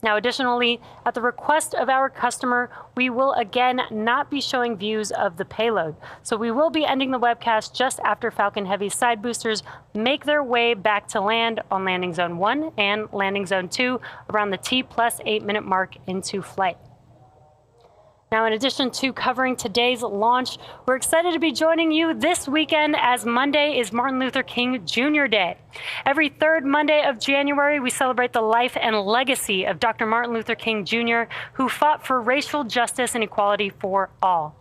Now, additionally, at the request of our customer, we will again not be showing views of the payload. So we will be ending the webcast just after Falcon Heavy's side boosters make their way back to land on Landing Zone 1 and Landing Zone 2 around the T+8 minute mark into flight. Now, in addition to covering today's launch, we're excited to be joining you this weekend as Monday is Martin Luther King Jr. Day. Every third Monday of January, we celebrate the life and legacy of Dr. Martin Luther King Jr., who fought for racial justice and equality for all.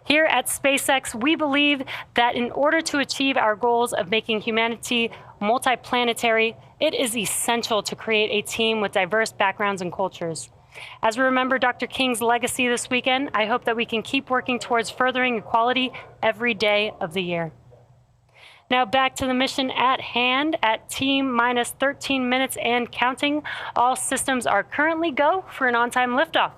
Here at SpaceX, we believe that in order to achieve our goals of making humanity multiplanetary, it is essential to create a team with diverse backgrounds and cultures. As we remember Dr. King's legacy this weekend, I hope that we can keep working towards furthering equality every day of the year. Now back to the mission at hand. At T-minus 13 minutes and counting, all systems are currently go for an on-time liftoff.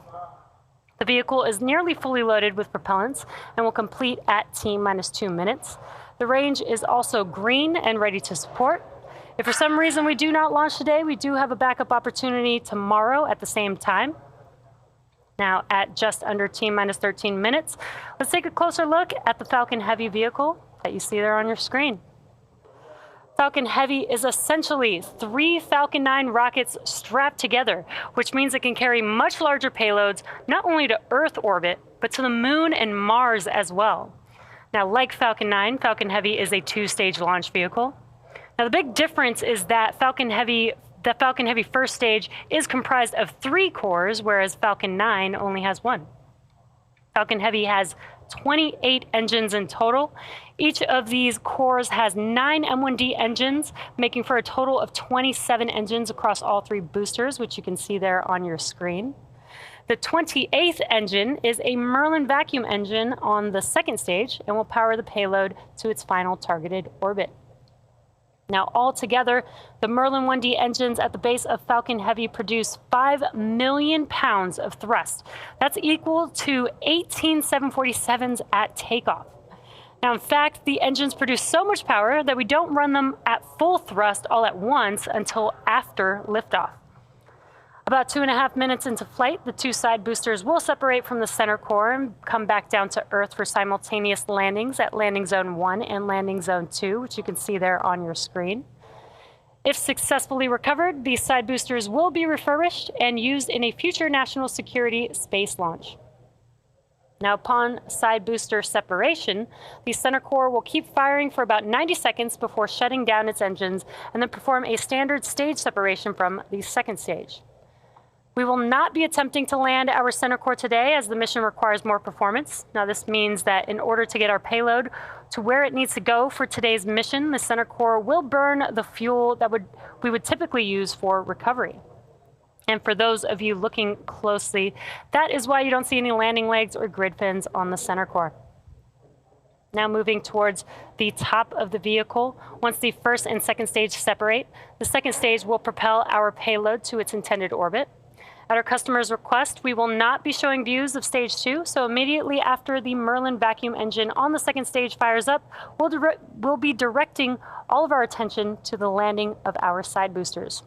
The vehicle is nearly fully loaded with propellants and will complete at T-minus 2 minutes. The range is also green and ready to support. If for some reason we do not launch today, we do have a backup opportunity tomorrow at the same time. Now, at just under T-minus 13 minutes, let's take a closer look at the Falcon Heavy vehicle that you see there on your screen. Falcon Heavy is essentially 3 Falcon 9 rockets strapped together, which means it can carry much larger payloads, not only to Earth orbit, but to the Moon and Mars as well. Now, like Falcon 9, Falcon Heavy is a 2-stage launch vehicle. Now, the big difference is that the Falcon Heavy first stage is comprised of 3 cores, whereas Falcon 9 only has 1. Falcon Heavy has 28 engines in total. Each of these cores has 9 M1D engines, making for a total of 27 engines across all 3 boosters, which you can see there on your screen. The 28th engine is a Merlin vacuum engine on the second stage and will power the payload to its final targeted orbit. Now, altogether, the Merlin 1D engines at the base of Falcon Heavy produce 5 million pounds of thrust. That's equal to 18 747s at takeoff. Now, in fact, the engines produce so much power that we don't run them at full thrust all at once until after liftoff. About 2.5 minutes into flight, the 2 side boosters will separate from the center core and come back down to Earth for simultaneous landings at Landing Zone 1 and Landing Zone 2, which you can see there on your screen. If successfully recovered, these side boosters will be refurbished and used in a future national security space launch. Now, upon side booster separation, the center core will keep firing for about 90 seconds before shutting down its engines and then perform a standard stage separation from the second stage. We will not be attempting to land our center core today as the mission requires more performance. Now, this means that in order to get our payload to where it needs to go for today's mission, the center core will burn the fuel that we would typically use for recovery. And for those of you looking closely, that is why you don't see any landing legs or grid fins on the center core. Now moving towards the top of the vehicle, once the first and second stage separate, the second stage will propel our payload to its intended orbit. At our customer's request, we will not be showing views of stage 2, so immediately after the Merlin vacuum engine on the second stage fires up, we'll be directing all of our attention to the landing of our side boosters.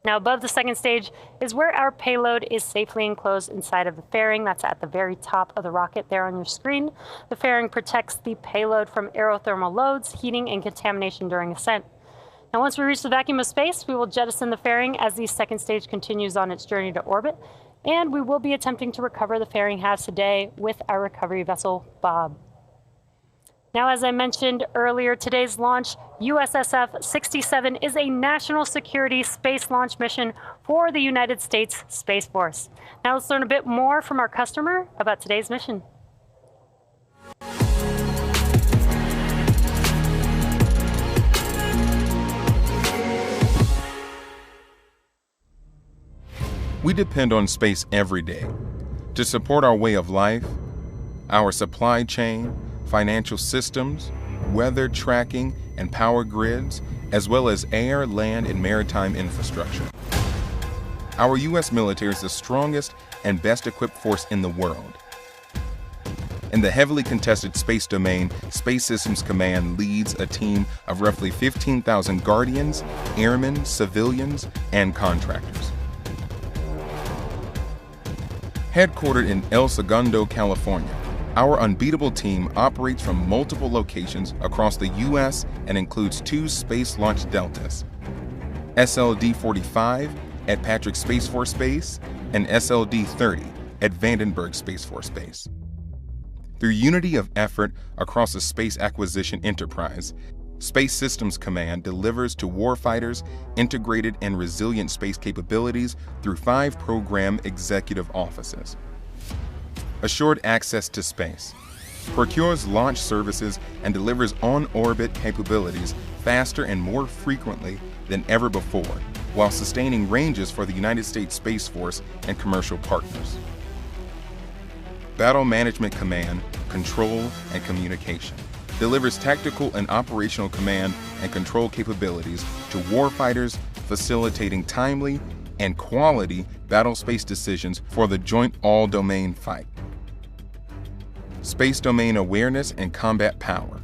Now, above the second stage is where our payload is safely enclosed inside of the fairing. That's at the very top of the rocket there on your screen. The fairing protects the payload from aerothermal loads, heating, and contamination during ascent. Now, once we reach the vacuum of space, we will jettison the fairing as the second stage continues on its journey to orbit, and we will be attempting to recover the fairing halves today with our recovery vessel, Bob. Now, as I mentioned earlier, today's launch, USSF-67, is a national security space launch mission for the United States Space Force. Now, let's learn a bit more from our customer about today's mission. We depend on space every day to support our way of life, our supply chain, financial systems, weather tracking, and power grids, as well as air, land, and maritime infrastructure. Our U.S. military is the strongest and best equipped force in the world. In the heavily contested space domain, Space Systems Command leads a team of roughly 15,000 guardians, airmen, civilians, and contractors. Headquartered in El Segundo, California, our unbeatable team operates from multiple locations across the U.S. and includes 2 space launch deltas, SLD-45 at Patrick Space Force Base and SLD-30 at Vandenberg Space Force Base. Through unity of effort across the space acquisition enterprise, Space Systems Command delivers to warfighters integrated and resilient space capabilities through 5 program executive offices. Assured access to space procures launch services and delivers on-orbit capabilities faster and more frequently than ever before, while sustaining ranges for the United States Space Force and commercial partners. Battle Management Command, Control, and Communication delivers tactical and operational command and control capabilities to warfighters, facilitating timely and quality battle space decisions for the joint all-domain fight. Space Domain Awareness and Combat Power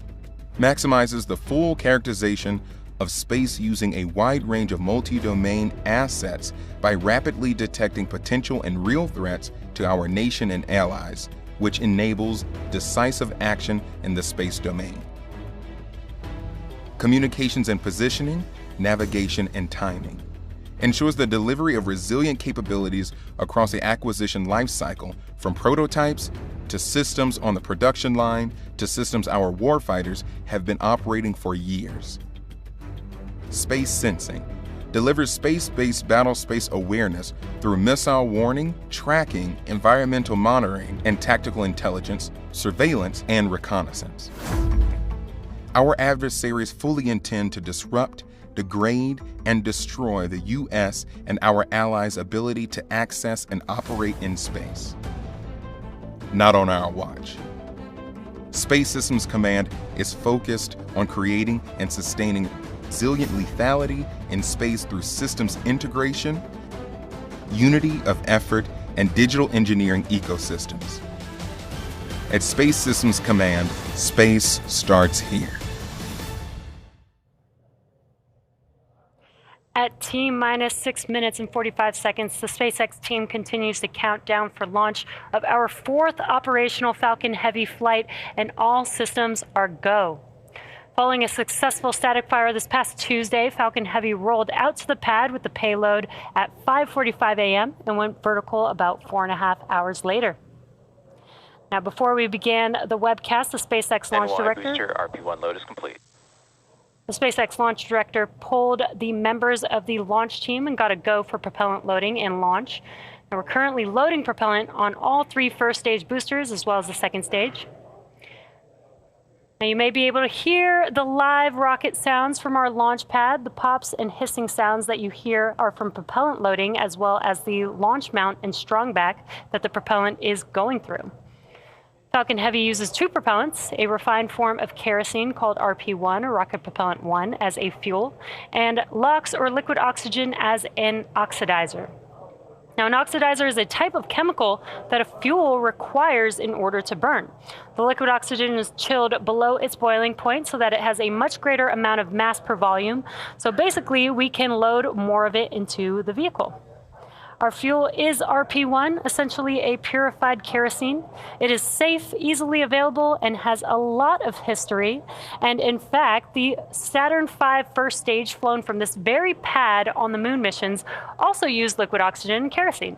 maximizes the full characterization of space using a wide range of multi-domain assets by rapidly detecting potential and real threats to our nation and allies, which enables decisive action in the space domain. Communications and Positioning, Navigation, and Timing ensures the delivery of resilient capabilities across the acquisition lifecycle, from prototypes to systems on the production line to systems our warfighters have been operating for years. Space Sensing delivers space-based battle space awareness through missile warning, tracking, environmental monitoring, and tactical intelligence, surveillance, and reconnaissance. Our adversaries fully intend to disrupt, degrade, and destroy the U.S. and our allies' ability to access and operate in space. Not on our watch. Space Systems Command is focused on creating and sustaining resilient lethality in space through systems integration, unity of effort, and digital engineering ecosystems. At Space Systems Command, space starts here. At T-minus 6 minutes and 45 seconds, the SpaceX team continues to count down for launch of our 4th operational Falcon Heavy flight, and all systems are go. Following a successful static fire this past Tuesday, Falcon Heavy rolled out to the pad with the payload at 5:45 a.m. and went vertical about 4.5 hours later. Now, before we began the webcast, the SpaceX launch director... Booster RP-1 load is complete. The SpaceX launch director pulled the members of the launch team and got a go for propellant loading and launch. And we're currently loading propellant on all 3 first stage boosters as well as the second stage. Now you may be able to hear the live rocket sounds from our launch pad. The pops and hissing sounds that you hear are from propellant loading as well as the launch mount and strong back that the propellant is going through. Falcon Heavy uses 2 propellants, a refined form of kerosene called RP-1 or Rocket Propellant 1 as a fuel, and LOX or liquid oxygen as an oxidizer. Now, an oxidizer is a type of chemical that a fuel requires in order to burn. The liquid oxygen is chilled below its boiling point so that it has a much greater amount of mass per volume. So basically, we can load more of it into the vehicle. Our fuel is RP-1, essentially a purified kerosene. It is safe, easily available, and has a lot of history. And in fact, the Saturn V first stage flown from this very pad on the moon missions also used liquid oxygen and kerosene.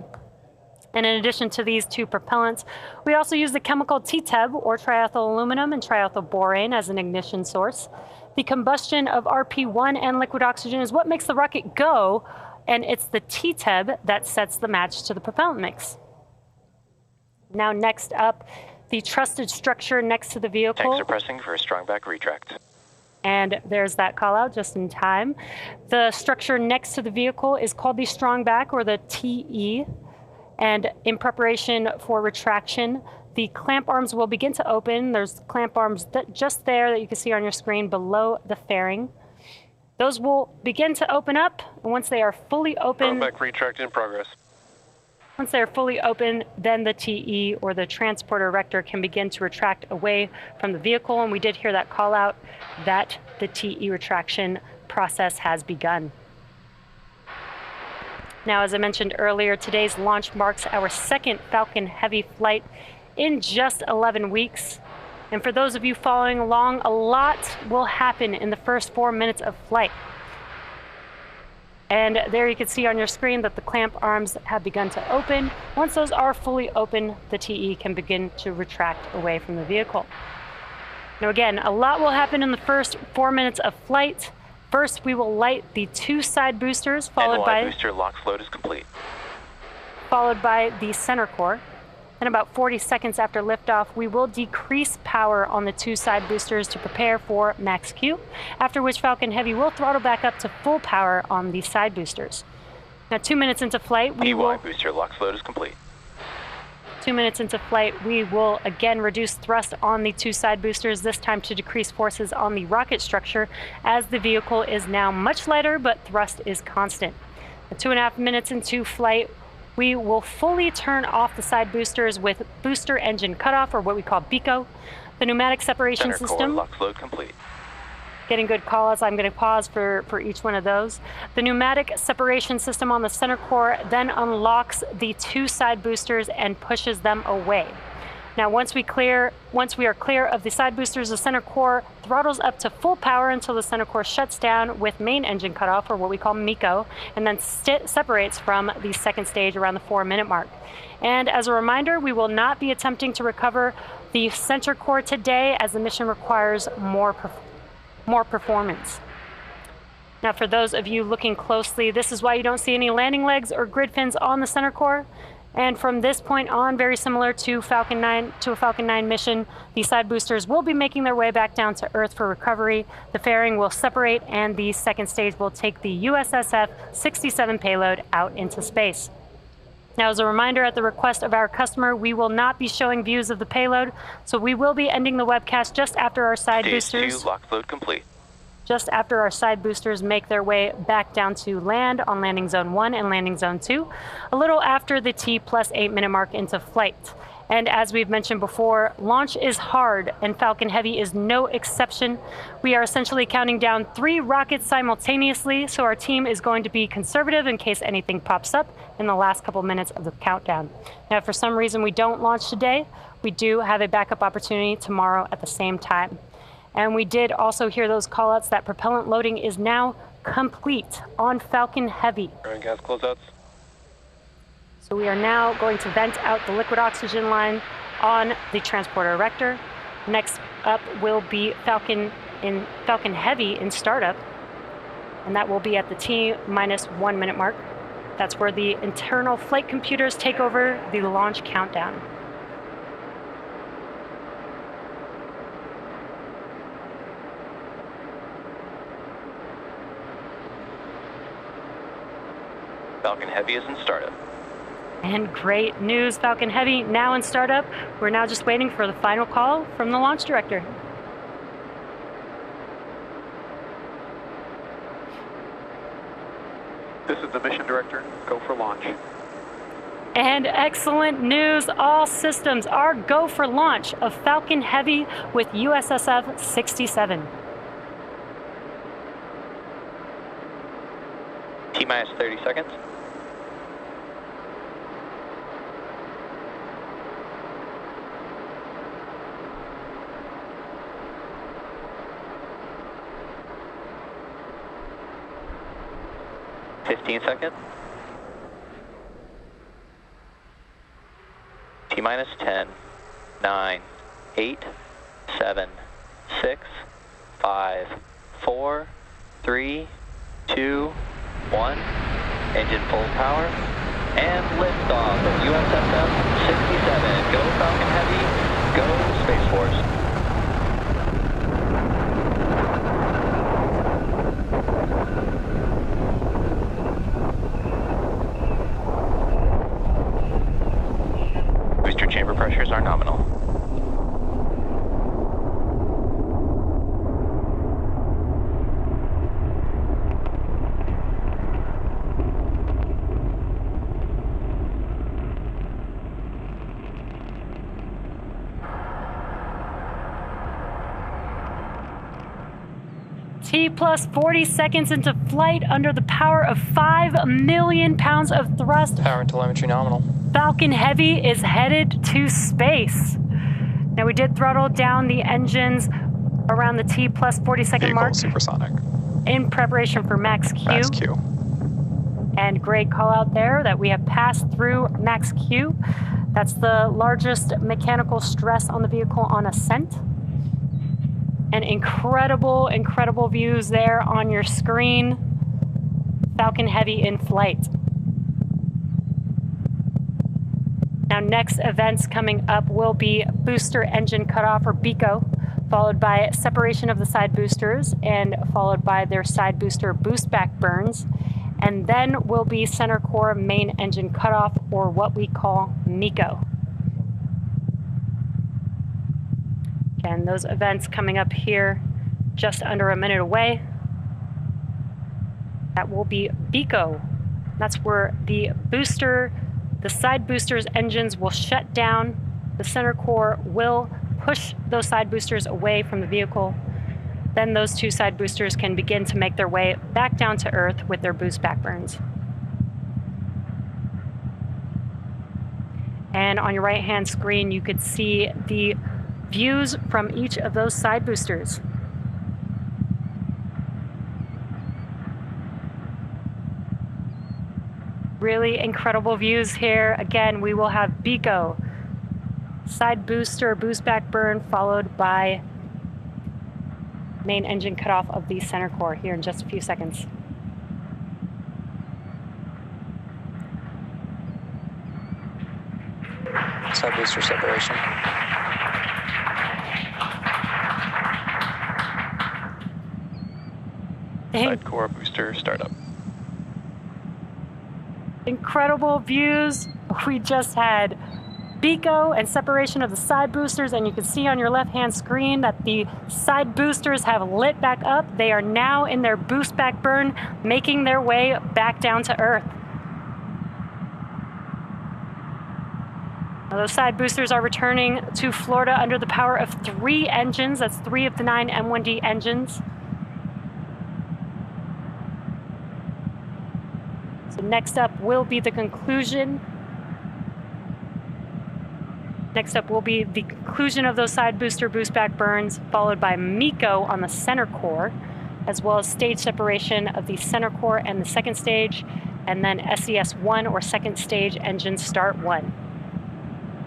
And in addition to these 2 propellants, we also use the chemical TTEB, or triethyl aluminum and triethyl borane, as an ignition source. The combustion of RP-1 and liquid oxygen is what makes the rocket go, and it's the TTEB that sets the match to the propellant mix. Now, next up, the trusted structure next to the vehicle. Tanks are pressing for a strong back retract. And there's that call out just in time. The structure next to the vehicle is called the strong back, or the TE. And in preparation for retraction, the clamp arms will begin to open. There's clamp arms just there that you can see on your screen below the fairing. Those will begin to open up, and once they are fully open... Back retract in progress. Once they are fully open, then the TE, or the transporter erector, can begin to retract away from the vehicle, and we did hear that call out that the TE retraction process has begun. Now, as I mentioned earlier, today's launch marks our second Falcon Heavy flight in just 11 weeks. And for those of you following along, a lot will happen in the first 4 minutes of flight. And there you can see on your screen that the clamp arms have begun to open. Once those are fully open, the TE can begin to retract away from the vehicle. Now again, a lot will happen in the first 4 minutes of flight. First, we will light the 2 side boosters, followed by booster lock float is complete. Followed by the center core. Then about 40 seconds after liftoff, we will decrease power on the 2 side boosters to prepare for max Q, after which Falcon Heavy will throttle back up to full power on the side boosters. Now 2 minutes into flight, we will... booster lock float is complete. 2 minutes into flight, we will again reduce thrust on the 2 side boosters, this time to decrease forces on the rocket structure, as the vehicle is now much lighter, but thrust is constant. Now, 2.5 minutes into flight, we will fully turn off the side boosters with booster engine cutoff, or what we call BECO. The pneumatic separation Center system. core lock float complete. Getting good calls. I'm going to pause for each one of those. The pneumatic separation system on the center core then unlocks the 2 side boosters and pushes them away. Now, once we are clear of the side boosters, the center core throttles up to full power until the center core shuts down with main engine cutoff, or what we call MECO, and then separates from the second stage around the 4-minute mark. And as a reminder, we will not be attempting to recover the center core today, as the mission requires more performance. Now, for those of you looking closely, this is why you don't see any landing legs or grid fins on the center core. And from this point on, very similar to a Falcon 9 mission, the side boosters will be making their way back down to Earth for recovery. The fairing will separate, and the second stage will take the USSF-67 payload out into space. Now, as a reminder, at the request of our customer, we will not be showing views of the payload, so we will be ending the webcast just after our side boosters. Stage 2 lock float complete. Just after our side boosters make their way back down to land on landing zone 1 and landing zone 2, a little after the T plus 8-minute mark into flight. And as we've mentioned before, launch is hard, and Falcon Heavy is no exception. We are essentially counting down 3 rockets simultaneously, so our team is going to be conservative in case anything pops up in the last couple minutes of the countdown. Now, if for some reason we don't launch today, we do have a backup opportunity tomorrow at the same time. And we did also hear those callouts that propellant loading is now complete on Falcon Heavy. Gas closeouts. So we are now going to vent out the liquid oxygen line on the transporter erector. Next up will be Falcon Heavy in startup, and that will be at the T-1 minute mark. That's where the internal flight computers take over the launch countdown. Falcon Heavy is in startup. And great news, Falcon Heavy now in startup. We're now just waiting for the final call from the launch director. This is the mission director. Go for launch. And excellent news, all systems are go for launch of Falcon Heavy with USSF-67. T-minus 30 seconds. Seconds. T-minus 10, 9, 8, 7, 6, 5, 4, 3, 2, 1. Engine full power. And liftoff of USSF-67. Go Falcon Heavy. Go Space Force. Booster chamber pressures are nominal. T plus 40 seconds into flight under the power of 5 million pounds of thrust. Power and telemetry nominal. Falcon Heavy is headed to space. Now we did throttle down the engines around the T plus 40 second Vehicle mark supersonic. in preparation for Max Q. Max Q. And great call out there that we have passed through Max Q. That's the largest mechanical stress on the vehicle on ascent. And incredible, incredible views there on your screen. Falcon Heavy in flight. Now next events coming up will be booster engine cutoff, or BECO, followed by separation of the side boosters and followed by their side booster boost back burns. And then will be center core main engine cutoff, or what we call MECO. Again, those events coming up here just under a minute away. That will be BECO. That's where the side boosters engines will shut down. The center core will push those side boosters away from the vehicle. Then those two side boosters can begin to make their way back down to Earth with their boost back burns. And on your right-hand screen, you could see the views from each of those side boosters. Really incredible views here. Again, we will have BECO, side booster, boost back burn, followed by main engine cutoff of the center core here in just a few seconds. Side booster separation. Side core booster startup. Incredible views. We just had BECO and separation of the side boosters, and you can see on your left-hand screen that the side boosters have lit back up. They are now in their boost back burn, making their way back down to Earth. Now, those side boosters are returning to Florida under the power of 3 engines. That's 3 of the 9 M1D engines. So next up will be the conclusion. Next up will be the conclusion of those side booster boost back burns, followed by MECO on the center core, as well as stage separation of the center core and the second stage, and then SES-1, or second stage engine start 1.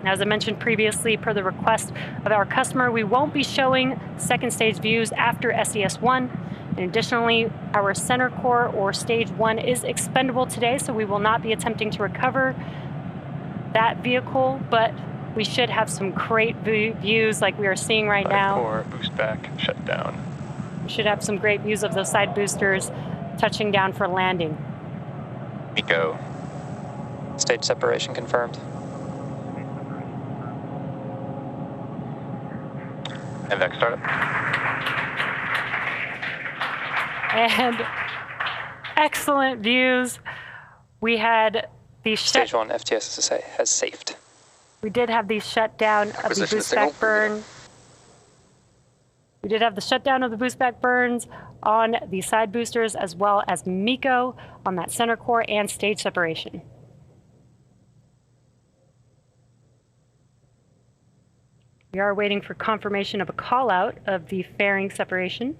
Now, as I mentioned previously, per the request of our customer, we won't be showing second stage views after SES-1. And additionally, our center core, or stage 1, is expendable today, so we will not be attempting to recover that vehicle, but we should have some great views like we are seeing right now. Side core boost back shut down. We should have some great views of those side boosters touching down for landing. MECO. Stage separation confirmed. MVAC startup. And excellent views. We had the Stage 1 FTSSA has safed. We did have the shutdown of the boost back burn. We did have the shutdown of the boost back burns on the side boosters, as well as MECO on that center core and stage separation. We are waiting for confirmation of a call out of the fairing separation.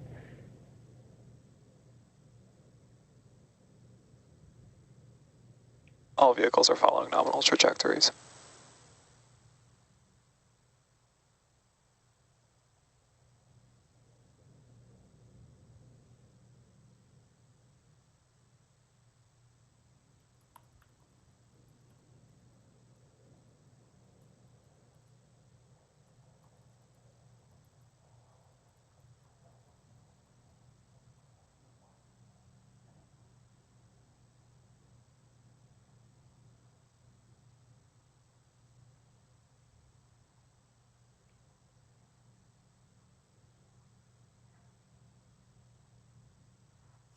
All vehicles are following nominal trajectories.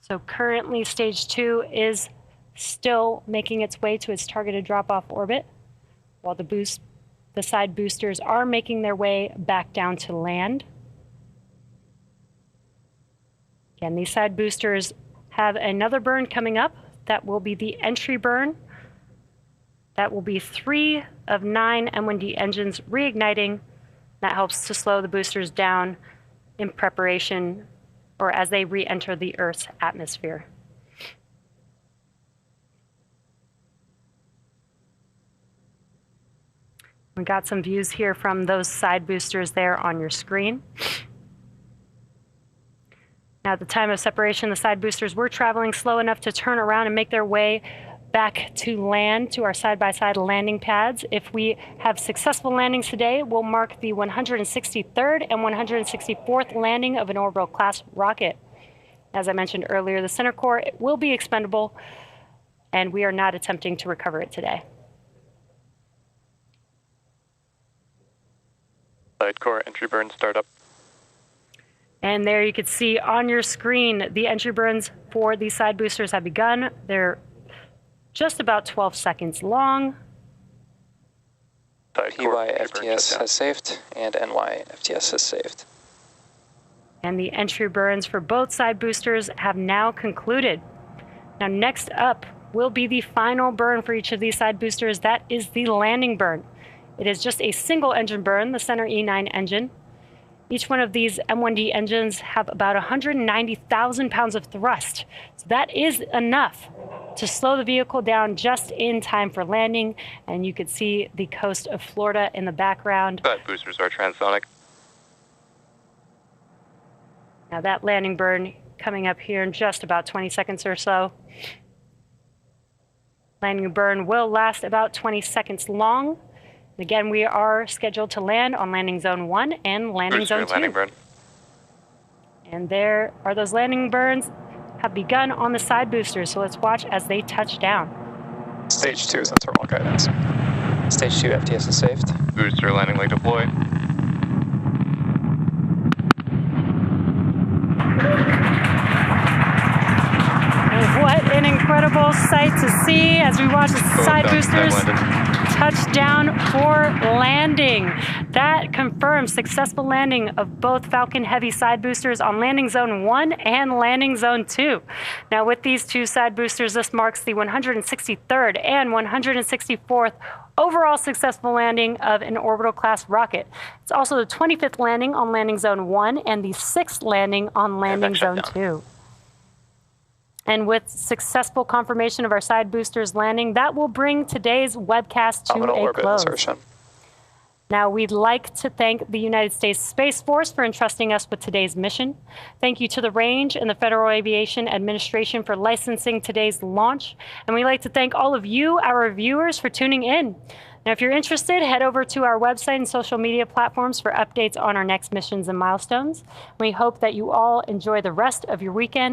So currently stage 2 is still making its way to its targeted drop-off orbit, while the side boosters are making their way back down to land. Again, these side boosters have another burn coming up. That will be the entry burn. That will be 3 of 9 M1D engines reigniting. That helps to slow the boosters down in preparation or as they re-enter the Earth's atmosphere. We got some views here from those side boosters there on your screen. Now, at the time of separation, the side boosters were traveling slow enough to turn around and make their way back to land, to our side-by-side landing pads. If we have successful landings today, we'll mark the 163rd and 164th landing of an orbital-class rocket. As I mentioned earlier, the center core will be expendable, and we are not attempting to recover it today. Side core entry burn startup. And there you can see on your screen, the entry burns for these side boosters have begun. They're just about 12 seconds long. PY-FTS has saved, and NY-FTS has saved. And the entry burns for both side boosters have now concluded. Now, next up will be the final burn for each of these side boosters. That is the landing burn. It is just a single engine burn, the center E9 engine. Each one of these M1D engines have about 190,000 pounds of thrust. So that is enough to slow the vehicle down just in time for landing. And you could see the coast of Florida in the background. Side boosters are transonic. Now that landing burn coming up here in just about 20 seconds or so. Landing burn will last about 20 seconds long. Again, we are scheduled to land on landing zone 1 and landing zone 2. Landing burn. And there are those landing burns have begun on the side boosters, so let's watch as they touch down. Stage 2 is on terminal guidance. Stage 2 FTS is saved. Booster landing leg deployed. And what an incredible sight to see as we watch the side boosters touch down for landing. That confirms successful landing of both Falcon Heavy side boosters on landing zone 1 and landing zone 2. Now, with these two side boosters, this marks the 163rd and 164th overall successful landing of an orbital class rocket. It's also the 25th landing on landing zone 1 and the 6th landing on landing zone 2. And with successful confirmation of our side boosters landing, that will bring today's webcast to a close. Insertion. Now, we'd like to thank the United States Space Force for entrusting us with today's mission. Thank you to the Range and the Federal Aviation Administration for licensing today's launch. And we'd like to thank all of you, our viewers, for tuning in. Now, if you're interested, head over to our website and social media platforms for updates on our next missions and milestones. We hope that you all enjoy the rest of your weekend.